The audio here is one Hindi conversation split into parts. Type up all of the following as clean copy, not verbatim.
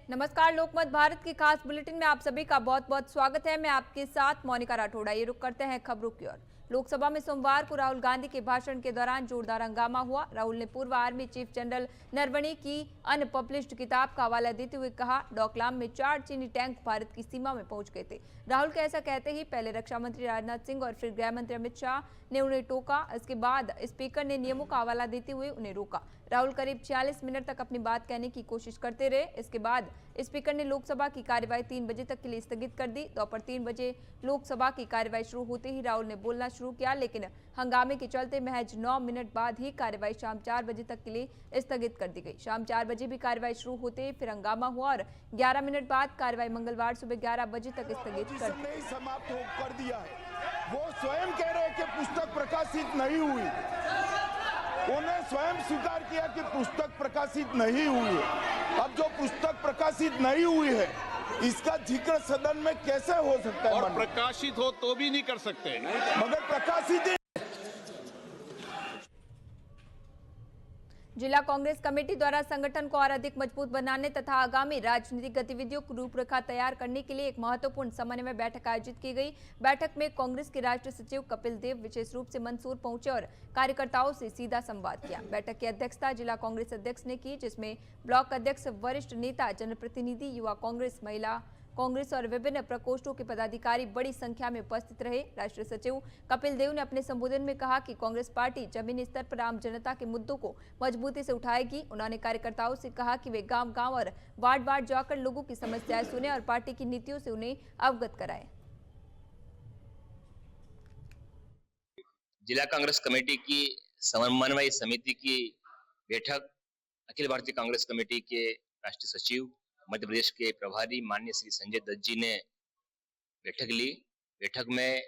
नमस्कार, लोकमत भारत की खास बुलेटिन में आप सभी का बहुत बहुत स्वागत है। मैं आपके साथ मोनिका राठौड़ा। ये रुक करते हैं खबरों की ओर। लोकसभा में सोमवार को राहुल गांधी के भाषण के दौरान जोरदार हंगामा हुआ। राहुल ने पूर्व आर्मी चीफ जनरल नरवणे की अनपब्लिश्ड किताब का हवाला देते हुए कहा, डोकलाम में 4 चीनी टैंक भारत की सीमा में पहुंच गए थे। राहुल का ऐसा कहते ही पहले रक्षा मंत्री राजनाथ सिंह और फिर गृह मंत्री अमित शाह ने उन्हें टोका। इसके बाद स्पीकर ने नियमों का हवाला देते हुए उन्हें रोका। राहुल करीब 46 मिनट तक अपनी बात कहने की कोशिश करते रहे। इसके बाद स्पीकर ने लोकसभा की कार्यवाही 3 बजे तक के लिए स्थगित कर दी। दोपहर 3 बजे लोकसभा की कार्यवाही शुरू होते ही राहुल ने बोलना शुरू किया, लेकिन हंगामे के चलते महज 9 मिनट बाद ही कार्यवाही शाम 4 बजे तक के लिए स्थगित कर दी गई। शाम 4 बजे भी कार्यवाही शुरू होते ही फिर हंगामा हुआ और 11 मिनट बाद कार्यवाही मंगलवार सुबह 11 बजे तक स्थगित कर दिया है। वो स्वयं कह रहे हैं कि पुस्तक प्रकाशित नहीं हुई। उन्हें स्वयं स्वीकार किया कि पुस्तक प्रकाशित नहीं हुई है। अब जो पुस्तक प्रकाशित नहीं हुई है, इसका जिक्र सदन में कैसे हो सकता है? और प्रकाशित हो तो भी नहीं कर सकते, मगर प्रकाशित जिला कांग्रेस कमेटी द्वारा संगठन को और अधिक मजबूत बनाने तथा आगामी राजनीतिक गतिविधियों की रूपरेखा तैयार करने के लिए एक महत्वपूर्ण समन्वय बैठक आयोजित की गई। बैठक में कांग्रेस के राष्ट्रीय सचिव कपिल देव विशेष रूप से मंदसौर पहुंचे और कार्यकर्ताओं से सीधा संवाद किया। बैठक की अध्यक्षता जिला कांग्रेस अध्यक्ष ने की, जिसमें ब्लॉक अध्यक्ष, वरिष्ठ नेता, जनप्रतिनिधि, युवा कांग्रेस, महिला कांग्रेस और विभिन्न प्रकोष्ठों के पदाधिकारी बड़ी संख्या में उपस्थित रहे। राष्ट्रीय सचिव कपिल देव ने अपने संबोधन में कहा कि कांग्रेस पार्टी जमीनी स्तर पर आम जनता के मुद्दों को मजबूती से उठाएगी। उन्होंने कार्यकर्ताओं से कहा कि वे गांव-गांव और वार्ड-वार्ड जाकर लोगों की समस्याएं सुने और पार्टी की नीतियों से उन्हें अवगत कराएं। जिला कांग्रेस कमेटी की समन्वय समिति की बैठक अखिल भारतीय कांग्रेस कमेटी के राष्ट्रीय सचिव, मध्य प्रदेश के प्रभारी माननीय श्री संजय दत्त जी ने बैठक ली। बैठक में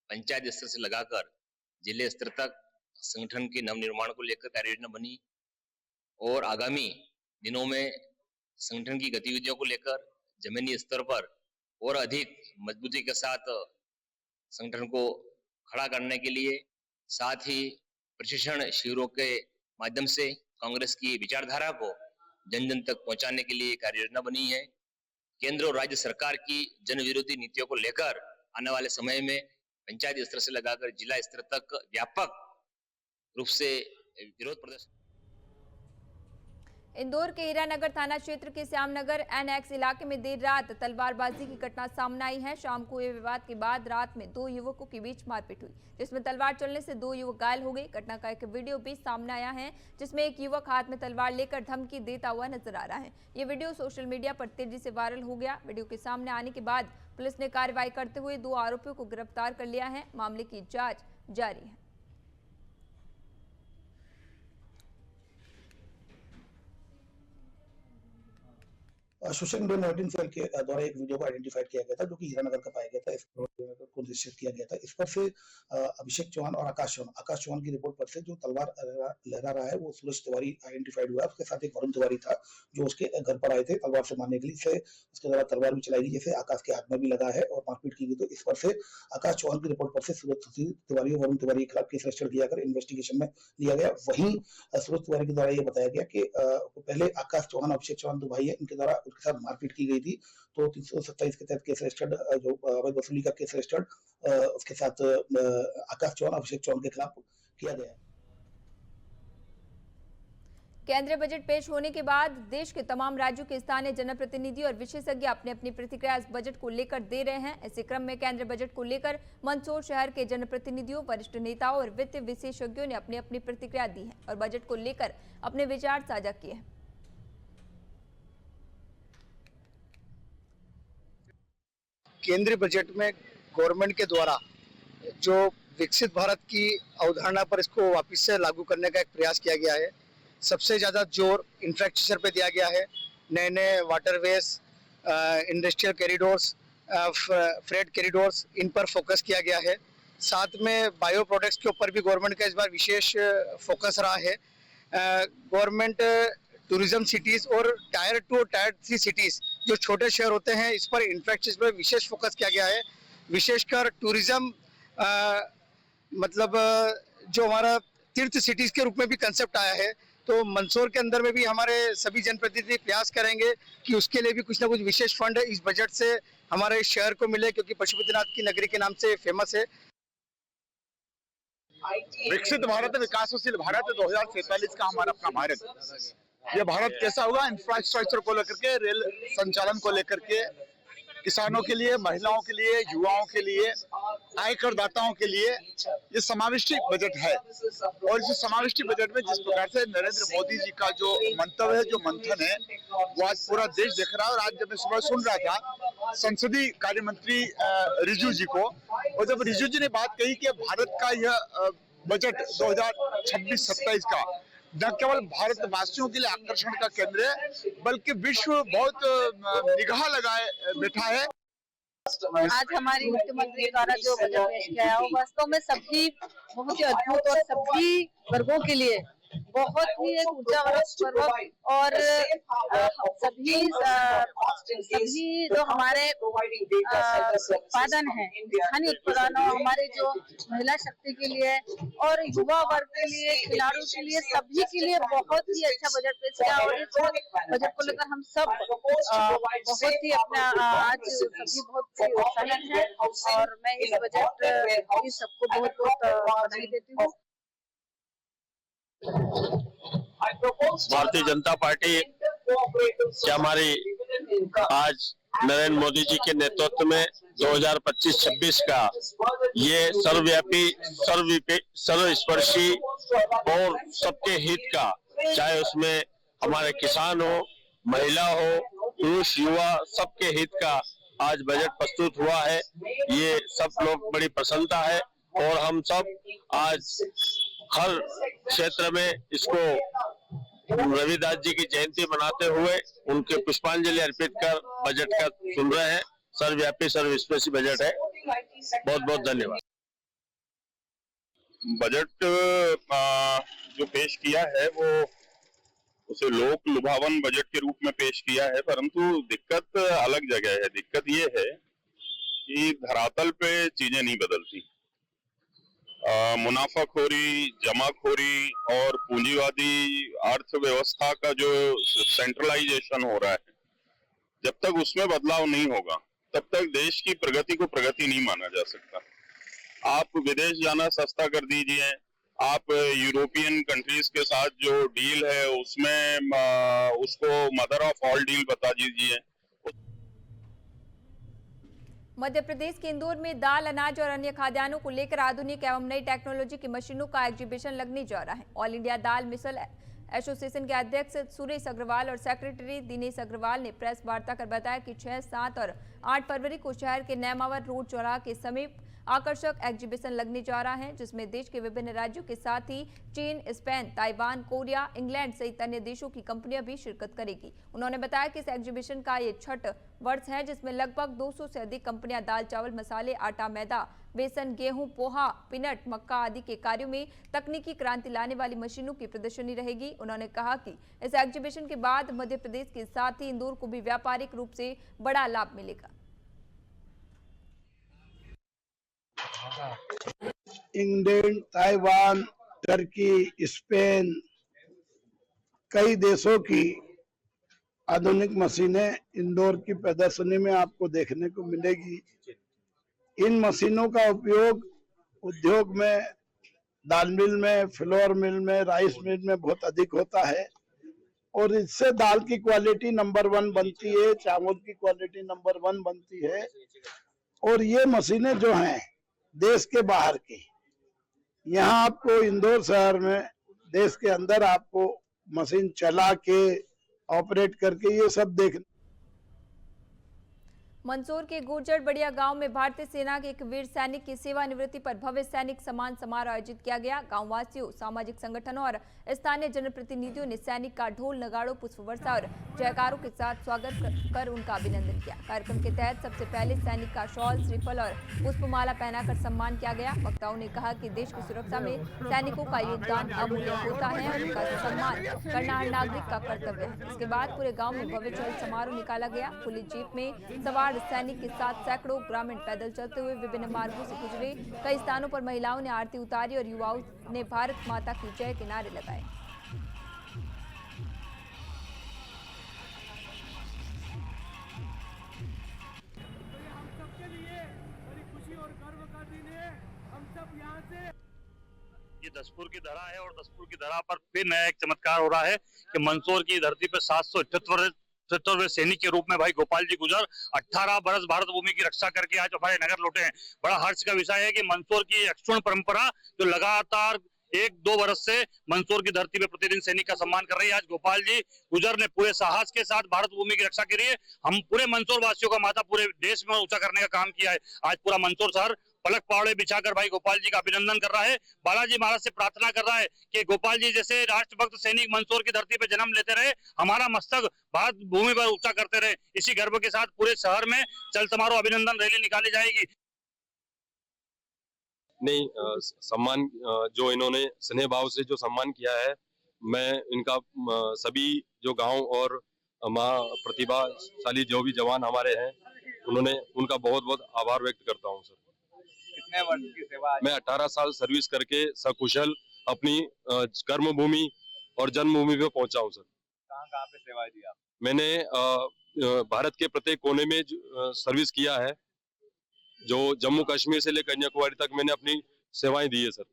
पंचायत स्तर से लगाकर जिले स्तर तक संगठन के नवनिर्माण को लेकर कार्य योजना बनी और आगामी दिनों में संगठन की गतिविधियों को लेकर जमीनी स्तर पर और अधिक मजबूती के साथ संगठन को खड़ा करने के लिए, साथ ही प्रशिक्षण शिविरों के माध्यम से कांग्रेस की विचारधारा को जन जन तक पहुंचाने के लिए कार्य योजना बनी है। केंद्र और राज्य सरकार की जन विरोधी नीतियों को लेकर आने वाले समय में पंचायत स्तर से लगाकर जिला स्तर तक व्यापक रूप से विरोध प्रदर्शन। इंदौर के हीरानगर थाना क्षेत्र के श्यामनगर एनएक्स इलाके में देर रात तलवारबाजी की घटना सामने आई है। शाम को ये विवाद के बाद रात में 2 युवकों के बीच मारपीट हुई, जिसमें तलवार चलने से 2 युवक घायल हो गए। घटना का एक वीडियो भी सामने आया है, जिसमें एक युवक हाथ में तलवार लेकर धमकी देता हुआ नजर आ रहा है। ये वीडियो सोशल मीडिया पर तेजी से वायरल हो गया। वीडियो के सामने आने के बाद पुलिस ने कार्रवाई करते हुए 2 आरोपियों को गिरफ्तार कर लिया है। मामले की जाँच जारी है। सोशल मीडिया मॉनिटरिंग सेल के द्वारा एक वीडियो को आइडेंटिफाइड किया गया था, जो कि हीरानगर का पाया गया था। इसको निश्चित किया गया था। इस पर से अभिषेक चौहान और आकाश चौहान की रिपोर्ट पर से जो तलवार लहरा रहा है वो सूरज तिवारी आइडेंटिफाइड हुआ। उसके साथ एक वरुण तिवारी था जो उसके घर पर आए थे तलवार से मारने के लिए। उसके द्वारा तलवार भी चलाई गई, जैसे आकाश के हाथ में भी लगा है और मारपीट की गई। तो इस पर से आकाश चौहान की रिपोर्ट पर से सूरज तिवारी और वरुण तिवारी के खिलाफ केस रजिस्टर किया कर इन्वेस्टिगेशन में लिया गया। वहीं सूरज तिवारी के द्वारा ये बताया गया कि पहले आकाश चौहान, अभिषेक चौहान 2 भाई है, इनके द्वारा उनके साथ मारपीट की गई थी। तो 327 के तहत केस रजिस्टर्ड, जो अवैध वसूली का केस रजिस्टर्ड उसके साथ आकाश चौहान, अभिषेक चौहान के खिलाफ किया गया है। केंद्रीय बजट पेश होने के बाद देश के तमाम राज्यों के स्थानीय जनप्रतिनिधि और विशेषज्ञ अपनी अपनी प्रतिक्रिया इस बजट को लेकर दे रहे हैं। इसी क्रम में केंद्रीय बजट को लेकर मंदसौर शहर के जनप्रतिनिधियों, वरिष्ठ नेताओं और वित्त विशेषज्ञों ने अपनी अपनी प्रतिक्रिया दी है और बजट को लेकर अपने विचार साझा किए हैं। केंद्रीय बजट में गवर्नमेंट के द्वारा जो विकसित भारत की अवधारणा पर इसको वापस से लागू करने का एक प्रयास किया गया है। सबसे ज़्यादा जोर इंफ्रास्ट्रक्चर पे दिया गया है। नए नए waterways, industrial corridors, freight corridors, इन पर फोकस किया गया है। साथ में बायो प्रोडक्ट्स के ऊपर भी गवर्नमेंट का इस बार विशेष फोकस रहा है। गवर्नमेंट टूरिज्म सिटीज़ और टायर 2 और टायर 3 सिटीज़ जो छोटे शहर होते हैं, इस पर इंफ्रास्ट्रक्चर पर विशेष फोकस किया गया है। विशेषकर टूरिज्म मतलब जो हमारा तीर्थ सिटीज़ के रूप में भी कंसेप्ट आया है तो मंदसौर के अंदर में भी हमारे सभी जनप्रतिनिधि प्रयास करेंगे कि उसके लिए भी कुछ ना कुछ विशेष फंड इस बजट से हमारे शहर को मिले, क्योंकि पशुपतिनाथ की नगरी के नाम से फेमस है। विकसित भारत विकासशील भारत 2047 का हमारा अपना भारत, ये भारत कैसा होगा? इंफ्रास्ट्रक्चर को लेकर के, रेल संचालन को लेकर के, किसानों के लिए, महिलाओं के लिए, युवाओं के लिए, आयकर दाताओं के लिए ये समाविष्टि बजट है। और इस समाविष्टि बजट में जिस प्रकार से नरेंद्र मोदी जी का जो मंतव्य है, जो मंथन है, वो आज पूरा देश देख रहा है। और आज जब मैं सुबह सुन रहा था संसदीय कार्य मंत्री रिजिजू जी को, और जब रिजिजू जी ने बात कही कि भारत का यह बजट 2026-27 का न केवल भारतवासियों के लिए आकर्षण का केंद्र है, बल्कि विश्व बहुत निगाह लगाए बैठा है। आज हमारी मुख्यमंत्री द्वारा जो बजट पेश किया है वो वास्तव में सभी बहुत ही अद्भुत और सभी वर्गों के लिए बहुत ही एक ऊर्जावर्धक और सभी जो हमारे उत्पादन है, स्थानीय उत्पादन, हमारे जो महिला शक्ति के लिए और युवा वर्ग के लिए, खिलाड़ियों के लिए, सभी के लिए बहुत ही अच्छा बजट पेश किया। और इस बजट को लेकर हम सब बहुत ही अपना आज सभी बहुत ही उत्साहित हैं और मैं इस बजट की सबको बहुत बहुत बधाई देती हूँ। भारतीय जनता पार्टी की हमारी आज नरेंद्र मोदी जी के नेतृत्व में 2025-26 का ये सर्वव्यापी, सर्वस्पर्शी और सबके हित का, चाहे उसमें हमारे किसान हो, महिला हो, पुरुष, युवा, सबके हित का आज बजट प्रस्तुत हुआ है। ये सब लोग बड़ी प्रसन्नता है और हम सब आज हर क्षेत्र में इसको रविदास जी की जयंती मनाते हुए उनके पुष्पांजलि अर्पित कर बजट का सुन रहे हैं। सर्वव्यापी, सर्वस्पर्शी बजट है। बहुत बहुत धन्यवाद। बजट जो पेश किया है वो उसे लोक लुभावन बजट के रूप में पेश किया है, परंतु दिक्कत अलग जगह है। दिक्कत ये है कि धरातल पे चीजें नहीं बदलती। मुनाफाखोरी, जमाखोरी और पूंजीवादी अर्थव्यवस्था का जो सेंट्रलाइजेशन हो रहा है, जब तक उसमें बदलाव नहीं होगा तब तक देश की प्रगति को प्रगति नहीं माना जा सकता। आप विदेश जाना सस्ता कर दीजिए, आप यूरोपियन कंट्रीज के साथ जो डील है उसमें उसको मदर ऑफ ऑल डील बता दीजिए। मध्य प्रदेश के इंदौर में दाल, अनाज और अन्य खाद्यान्नों को लेकर आधुनिक एवं नई टेक्नोलॉजी की मशीनों का एग्जीबिशन लगने जा रहा है। ऑल इंडिया दाल मिसल एसोसिएशन के अध्यक्ष सुरेश अग्रवाल और सेक्रेटरी दिनेश अग्रवाल ने प्रेस वार्ता कर बताया कि 6, 7 और 8 फरवरी को शहर के नेमावर रोड चौराहा के समीप आकर्षक एग्जीबिशन लगने जा रहा है, जिसमें देश के विभिन्न राज्यों के साथ ही चीन, स्पेन, ताइवान, कोरिया, इंग्लैंड सहित अन्य देशों की कंपनियां भी शिरकत करेगी। उन्होंने बताया कि इस एग्जीबिशन का ये 6वां वर्ष है, जिसमें लगभग 200 से अधिक कंपनियां दाल, चावल, मसाले, आटा, मैदा, बेसन, गेहूं, पोहा, पीनट, मक्का आदि के कार्यों में तकनीकी क्रांति लाने वाली मशीनों की प्रदर्शनी रहेगी। उन्होंने कहा कि इस एग्जीबिशन के बाद मध्य प्रदेश के साथ ही इंदौर को भी व्यापारिक रूप से बड़ा लाभ मिलेगा। इंग्लैंड, ताइवान, टर्की, स्पेन, कई देशों की आधुनिक मशीनें इंदौर की प्रदर्शनी में आपको देखने को मिलेगी। इन मशीनों का उपयोग उद्योग में, दाल मिल में, फ्लोर मिल में, राइस मिल में बहुत अधिक होता है और इससे दाल की क्वालिटी नंबर 1 बनती है, चावल की क्वालिटी नंबर 1 बनती है। और ये मशीनें जो हैं देश के बाहर की, यहाँ आपको इंदौर शहर में, देश के अंदर आपको मशीन चला के, ऑपरेट करके ये सब देखने। मंदसौर के गुर्जर बढ़िया गांव में भारतीय सेना के एक वीर सैनिक की सेवानिवृत्ति पर भव्य सैनिक सम्मान समारोह आयोजित किया गया। गांव वासियों, सामाजिक संगठनों और स्थानीय जनप्रतिनिधियों ने सैनिक का ढोल, नगाड़ों, पुष्प वर्षा और जयकारों के साथ स्वागत कर उनका अभिनंदन किया। कार्यक्रम के तहत सबसे पहले सैनिक का शॉल, श्रीफल और पुष्पमाला पहनाकर सम्मान किया गया। वक्ताओं ने कहा कि देश की सुरक्षा में सैनिकों का योगदान अमूल्य होता है, उनका सम्मान करना हर नागरिक का कर्तव्य है। इसके बाद पूरे गाँव में भव्य चल समारोह निकाला गया। पुलिस जीप में सवार सैनिक के साथ सैकड़ों ग्रामीण पैदल चलते हुए विभिन्न मार्गों से गुजरे। कई स्थानों पर महिलाओं ने आरती उतारी और युवाओं ने भारत माता की जय के नारे लगाए। ये दसपुर की धरा है और दसपुर की धरा पर फिर नया एक चमत्कार हो रहा है कि मंदसौर की धरती पर 778वें सैनिक के रूप में भाई गोपाल जी गुजर 18 बरस भारत भूमि की रक्षा करके आज हमारे नगर लौटे हैं। बड़ा हर्ष का विषय है कि मंदसौर की अक्षुण्ण परंपरा जो लगातार 1-2 वर्ष से मंदसौर की धरती पे प्रतिदिन सैनिक का सम्मान कर रही है, आज गोपाल जी गुजर ने पूरे साहस के साथ भारत भूमि की रक्षा के लिए हम पूरे मंदसौर वासियों का माथा पूरे देश में ऊंचा करने का काम किया है। आज पूरा मंदसौर शहर पलक पावड़े बिछाकर भाई गोपाल जी का अभिनंदन कर रहा है। बालाजी महाराज से प्रार्थना कर रहा है कि गोपाल जी जैसे राष्ट्रभक्त सैनिक मंदसौर की धरती पे जन्म लेते रहे, हमारा मस्तक भारत भूमि पर ऊंचा करते रहे। इसी गर्व के साथ पूरे शहर में चल समारोह अभिनंदन रैली निकाली जाएगी। नहीं, सम्मान जो इन्होंने स्नेह भाव से जो सम्मान किया है, मैं इनका सभी जो गांव और माँ प्रतिभाशाली जो भी जवान हमारे हैं उनका बहुत बहुत आभार व्यक्त करता हूं सर। कितने वर्ष की सेवा? मैं 18 साल सर्विस करके सकुशल अपनी कर्म भूमि और जन्मभूमि पे पहुंचा हूं सर। कहाँ पे सेवा दी आप? मैंने भारत के प्रत्येक कोने में सर्विस किया है। जो जम्मू कश्मीर से लेकर कन्याकुमारी तक मैंने अपनी सेवाएं दी है सर।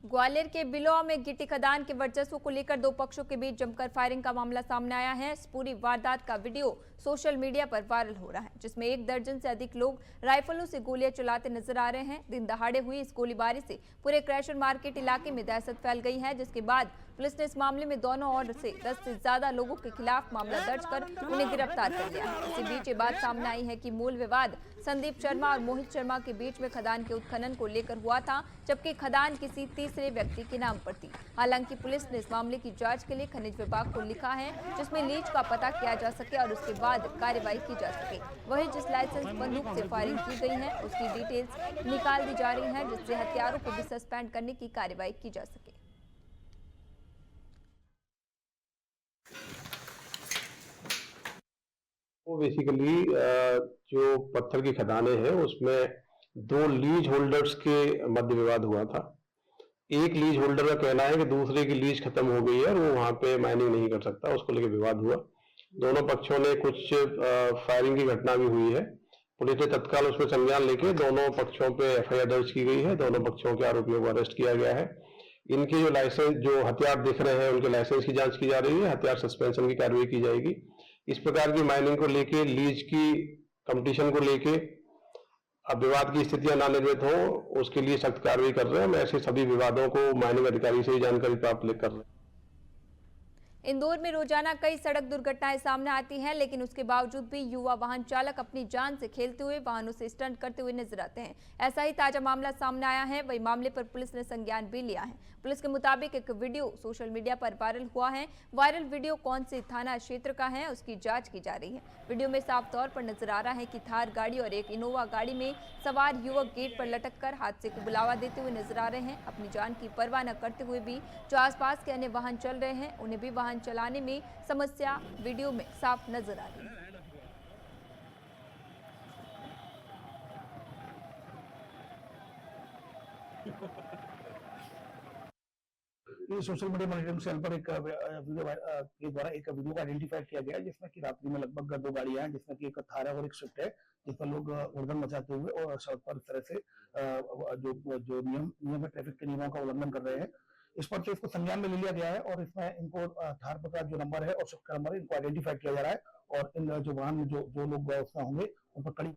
ग्वालियर के बिलोआ में गिट्टी खदान के वर्चस्व को लेकर दो पक्षों के बीच जमकर फायरिंग का मामला सामने आया है। इस पूरी वारदात का वीडियो सोशल मीडिया पर वायरल हो रहा है, जिसमें 1 दर्जन से अधिक लोग राइफलों से गोलियां चलाते नजर आ रहे हैं। दिन दहाड़े हुई इस गोलीबारी से पूरे क्रैशन मार्केट इलाके में दहशत फैल गई है, जिसके बाद पुलिस ने इस मामले में दोनों ओर से 10 से ज्यादा लोगों के खिलाफ मामला दर्ज कर उन्हें गिरफ्तार कर लिया है। इसी बीच ये बात सामने आई है कि मूल विवाद संदीप शर्मा और मोहित शर्मा के बीच में खदान के उत्खनन को लेकर हुआ था, जबकि खदान किसी तीसरे व्यक्ति के नाम पर थी। हालांकि पुलिस ने इस मामले की जांच के लिए खनिज विभाग को लिखा है, जिसमें लीज का पता किया जा सके और उसके बाद कार्रवाई की जा सके। वहीं जिस लाइसेंस बंदूक से फायरिंग की गई है उसकी डिटेल्स निकाल दी जा रही है, जिससे हत्यारों को भी सस्पेंड करने की कार्रवाई की जा सके। वो बेसिकली जो पत्थर की खदानें हैं उसमें 2 लीज होल्डर्स के मध्य विवाद हुआ था। एक लीज होल्डर का कहना है कि दूसरे की लीज खत्म हो गई है और वो वहां पे माइनिंग नहीं कर सकता, उसको लेकर विवाद हुआ। दोनों पक्षों ने कुछ फायरिंग की घटना भी हुई है। पुलिस ने तत्काल उसमें संज्ञान लेके दोनों पक्षों पे एफआईआर दर्ज की गई है। दोनों पक्षों के आरोपियों को अरेस्ट किया गया है। इनके जो लाइसेंस, जो हथियार दिख रहे हैं, उनके लाइसेंस की जांच की जा रही है। हथियार सस्पेंशन की कार्रवाई की जाएगी। इस प्रकार की माइनिंग को लेके, लीज की कंपटीशन को लेके अब विवाद की स्थितियां ना निर्मित हो, उसके लिए सख्त कार्रवाई कर रहे हैं। हम ऐसे सभी विवादों को माइनिंग अधिकारी से ही जानकारी प्राप्त कर रहे हैं। इंदौर में रोजाना कई सड़क दुर्घटनाएं सामने आती हैं, लेकिन उसके बावजूद भी युवा वाहन चालक अपनी जान से खेलते हुए वाहनों से स्टंट करते हुए नजर आते हैं। ऐसा ही ताजा मामला सामने आया है। वही मामले पर पुलिस ने संज्ञान भी लिया है। पुलिस के मुताबिक एक वीडियो सोशल मीडिया पर वायरल हुआ है। वायरल वीडियो कौन से थाना क्षेत्र का है उसकी जांच की जा रही है। वीडियो में साफ तौर पर नजर आ रहा है कि थार गाड़ी और एक इनोवा गाड़ी में सवार युवक गेट पर लटककर हादसे को बुलावा देते हुए नजर आ रहे हैं। अपनी जान की परवाह न करते हुए भी जो आसपास के अन्य वाहन चल रहे हैं उन्हें भी वाहन चलाने में समस्या वीडियो में साफ नजर आ रही है। ये सोशल मीडिया मॉनिटरिंग सेल पर एक वीडियो के द्वारा एक वीडियो को आइडेंटिफाई किया गया है, जिसमें कि रात्रि में लगभग 2 गाड़ियां हैं, जिसमें कि एक थार है और एक स्विफ्ट है, जिस पर लोग उड़न मचाते हुए और सड़क पर इस तरह से जो नियम है, ट्रैफिक के नियमों का उल्लंघन कर रहे हैं। इस पर से इसको संज्ञान में ले लिया गया है और इसमें इनको थार का जो नंबर है और स्विफ्ट का नंबर है, इनको आइडेंटिफाई किया जा रहा है और इन जो वाहन में जो लोग उसमें होंगे उन पर कड़ी।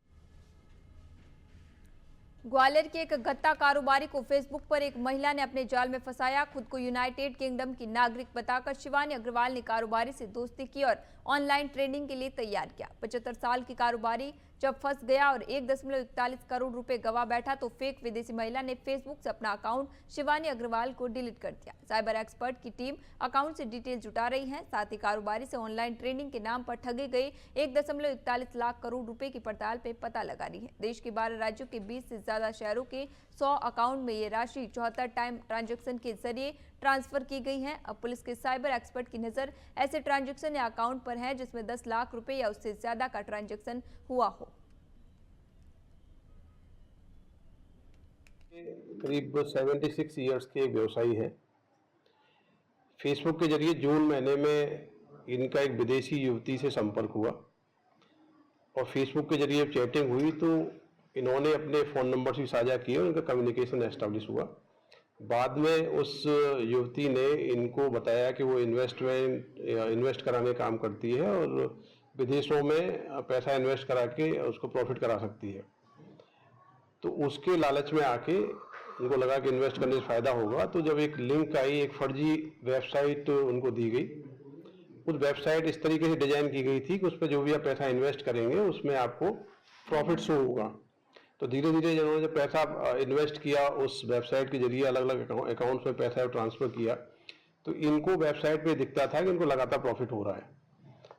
ग्वालियर के एक गत्ता कारोबारी को फेसबुक पर एक महिला ने अपने जाल में फंसाया। खुद को यूनाइटेड किंगडम की नागरिक बताकर शिवानी अग्रवाल ने कारोबारी से दोस्ती की और ऑनलाइन ट्रेडिंग के लिए तैयार किया। 75 साल की कारोबारी जब फंस गया और 1.41 करोड़ रुपए गवा बैठा तो फेक विदेशी महिला ने फेसबुक से अपना अकाउंट शिवानी अग्रवाल को डिलीट कर दिया। साइबर एक्सपर्ट की टीम अकाउंट से डिटेल जुटा रही है। साथ ही कारोबारी से ऑनलाइन ट्रेडिंग के नाम पर ठगे गए 1.41 लाख करोड़ रुपए की पड़ताल पे पता लगा रही है। देश के 12 राज्यों के 20 से ज्यादा शहरों के 100 अकाउंट में ये राशि 74 टाइम ट्रांजैक्शन के जरिए ट्रांसफर की गई है। अब पुलिस के साइबर एक्सपर्ट की नजर ऐसे ट्रांजैक्शन या अकाउंट पर है जिसमें 10 लाख रुपए या उससे ज्यादा का ट्रांजैक्शन हुआ हो। करीब 76 इयर्स के व्यवसायी हैं। फेसबुक के जरिए जून महीने में इनका एक विदेशी युवती से संपर्क हुआ और फेसबुक के जरिए चैटिंग हुई तो इन्होंने अपने फ़ोन नंबर भी साझा किए, उनका कम्युनिकेशन एस्टेब्लिश हुआ। बाद में उस युवती ने इनको बताया कि वो इन्वेस्ट कराने का काम करती है और विदेशों में पैसा इन्वेस्ट करा के उसको प्रॉफिट करा सकती है। तो उसके लालच में आके उनको लगा कि इन्वेस्ट करने से फ़ायदा होगा, तो जब एक लिंक आई, एक फर्जी वेबसाइट उनको दी गई। उस वेबसाइट इस तरीके से डिज़ाइन की गई थी कि उस पर जो भी आप पैसा इन्वेस्ट करेंगे उसमें आपको प्रॉफिट शो होगा। तो धीरे धीरे जिन्होंने जब पैसा इन्वेस्ट किया उस वेबसाइट के जरिए, अलग अलग अकाउंट्स में पैसा ट्रांसफ़र किया, तो इनको वेबसाइट पे दिखता था कि इनको लगातार प्रॉफिट हो रहा है।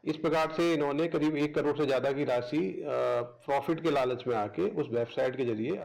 इस प्रकार से इन्होंने करीब 1 करोड़ से ज़्यादा की राशि प्रॉफिट के लालच में आके उस वेबसाइट के जरिए।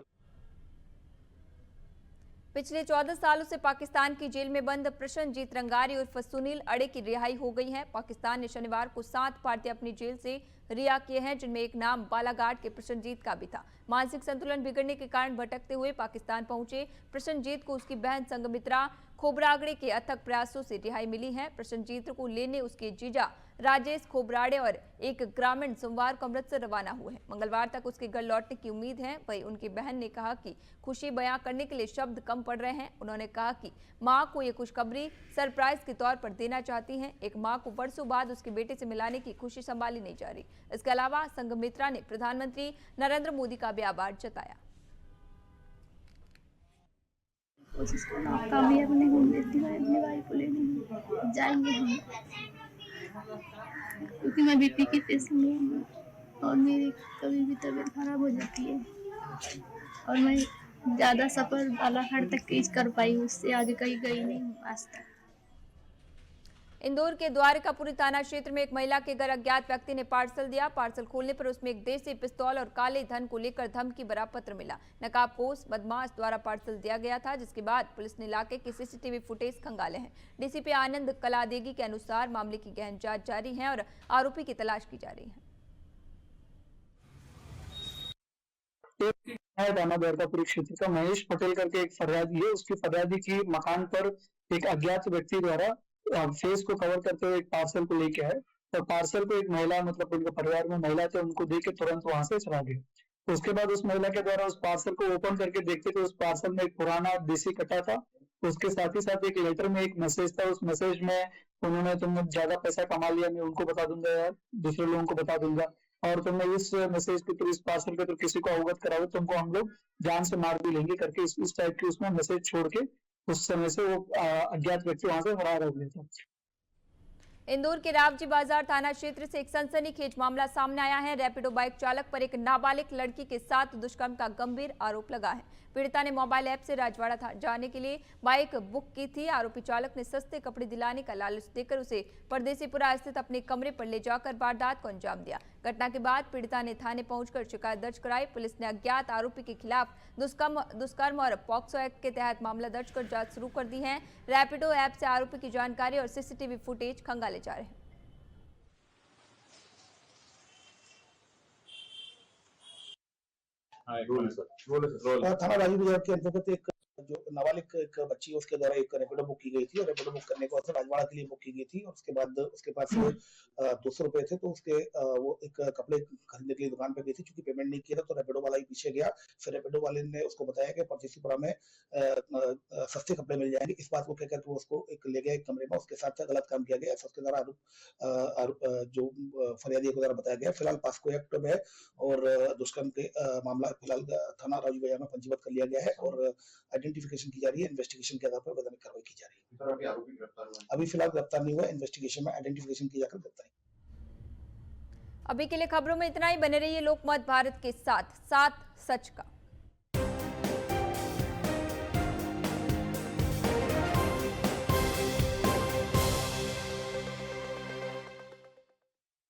पिछले 14 सालों से पाकिस्तान की जेल में बंद प्रसन्नजीत रंगारी उर्फ सुनील अड़े की रिहाई हो गई है। पाकिस्तान ने शनिवार को 7 भारतीय अपनी जेल से रिहा किए हैं, जिनमें एक नाम बालाघाट के प्रसन्नजीत का भी था। मानसिक संतुलन बिगड़ने के कारण भटकते हुए पाकिस्तान पहुंचे प्रसन्नजीत को उसकी बहन संगमित्रा खोबरागड़े के अथक प्रयासों से रिहाई मिली है। प्रसन्नजीत को लेने उसके जीजा राजेश खोबराड़े और एक ग्रामीण सोमवार को अमृतसर रवाना हुए हैं। मंगलवार तक उसके घर लौटने की उम्मीद है। वहीं उनकी बहन ने कहा कि खुशी बयां करने के लिए शब्द कम पड़ रहे हैं। उन्होंने कहा कि मां को ये खुशखबरी सरप्राइज के तौर पर देना चाहती हैं। एक मां को वर्षों बाद उसके बेटे से मिलाने की खुशी संभाली नहीं जा रही। इसके अलावा संघमित्रा ने प्रधानमंत्री नरेंद्र मोदी का भी आभार जताया। कोशिश करना कामयाब नहीं होंगे, अपनी वाइफ को लेने जाएंगे हम, क्योंकि मैं बीपी की पेशेंट हूँ और मेरी कभी भी तबीयत खराब हो जाती है और मैं ज़्यादा सफ़र बालाघाट तक ही कर पाई हूँ, उससे आगे कहीं गई नहीं हूँ आज तक। इंदौर के द्वारकापुरी थाना क्षेत्र में एक महिला के घर अज्ञात व्यक्ति ने पार्सल दिया। पार्सल खोलने पर उसमें एक देसी पिस्तौल और काले धन को लेकर धमकी भरा पत्र मिला। नकाबपोश बदमाश द्वारा पार्सल दिया गया था, जिसके बाद पुलिस ने इलाके के सीसीटीवी फुटेज खंगाले हैं। डीसीपी आनंद कलादेगी के अनुसार मामले की गहन जांच जारी है और आरोपी की तलाश की जा रही है। थाना द्वारकापुरी क्षेत्र का महेश पटेल करके एक फरियादी है। उसकी फरियादी की मकान पर एक अज्ञात व्यक्ति द्वारा फेस को कवर करते हुए एक पार्सल को लेके आए और पार्सल को एक महिला, मतलब उनके परिवार में महिला थे, उनको देख के तुरंत वहां से चला गए। उसके बाद उस महिला के द्वारा उस पार्सल को ओपन करके देखते थे, उस पार्सल में एक पुराना देसी कट्टा था। उसके साथ ही साथ एक लेटर में एक मैसेज था। उस मैसेज में उन्होंने, तुमने ज्यादा पैसा कमा लिया, मैं उनको बता दूंगा यार, दूसरे लोगों को बता दूंगा, और तुमने इस मैसेज के थ्रू, इस पार्सल के थ्रू किसी को अवगत कराओ, तुमको हम लोग जान से मार भी लेंगे करके इस टाइप की उसमें मैसेज छोड़ के उस समय से वो अज्ञात व्यक्ति वहां से फरार हो गया था। इंदौर के रावजी बाजार थाना क्षेत्र से एक सनसनीखेज मामला सामने आया है। रैपिडो बाइक चालक पर एक नाबालिग लड़की के साथ दुष्कर्म का गंभीर आरोप लगा है। पीड़िता ने मोबाइल ऐप से राजवाड़ा जाने के लिए बाइक बुक की थी। आरोपी चालक ने सस्ते कपड़े दिलाने का लालच देकर उसे परदेसीपुरा स्थित अपने कमरे पर ले जाकर वारदात को अंजाम दिया। घटना के बाद पीड़िता ने थाने पहुंचकर शिकायत दर्ज कराई। पुलिस ने अज्ञात आरोपी के खिलाफ दुष्कर्म और पॉक्सो एक्ट के तहत मामला दर्ज कर जांच शुरू कर दी है। रैपिडो ऐप से आरोपी की जानकारी और सीसीटीवी फुटेज खंगाले जा रहे हैं। थाना राजीव बाजार के अंतर्गत एक जो नाबालिग एक बच्ची है, उसके द्वारा एक रैपिडो बुक की गई थी और रैपिडो बुक करने के बाद राजवाड़ा के लिए बुक की गई थी और उसके बाद उसके पास 200 रुपए थे, तो उसके वो एक कपड़े खरीदने के लिए दुकान पे गई थी। चूंकि पेमेंट नहीं किया तो रैपिडो वाला ही पीछे गया। फिर रैपिडो वाले ने उसको बताया कि परदेसीपुरा में सस्ते कपड़े मिल जाएंगे। इस बात को कहकर वो उसको एक ले गया एक कमरे में, उसके साथ गलत काम किया गया। उसके द्वारा जो फरियादी को द्वारा बताया गया। फिलहाल पास्को एक्ट में और दुष्कर्म के मामला फिलहाल थाना राजीव बाजार में पंजीबद्ध कर लिया गया है और आइडेंटिफिकेशन की जा रही है। इन्वेस्टिगेशन के आधार पर वैधानिक कार्रवाई की जा रही है। अभी फिलहाल गिरफ्तार नहीं हुआ। इन्वेस्टिगेशन में आइडेंटिफिकेशन की जाकर गिरफ्तारी। अभी के लिए खबरों में इतना ही। बने रहिए लोकमत भारत के साथ सच का।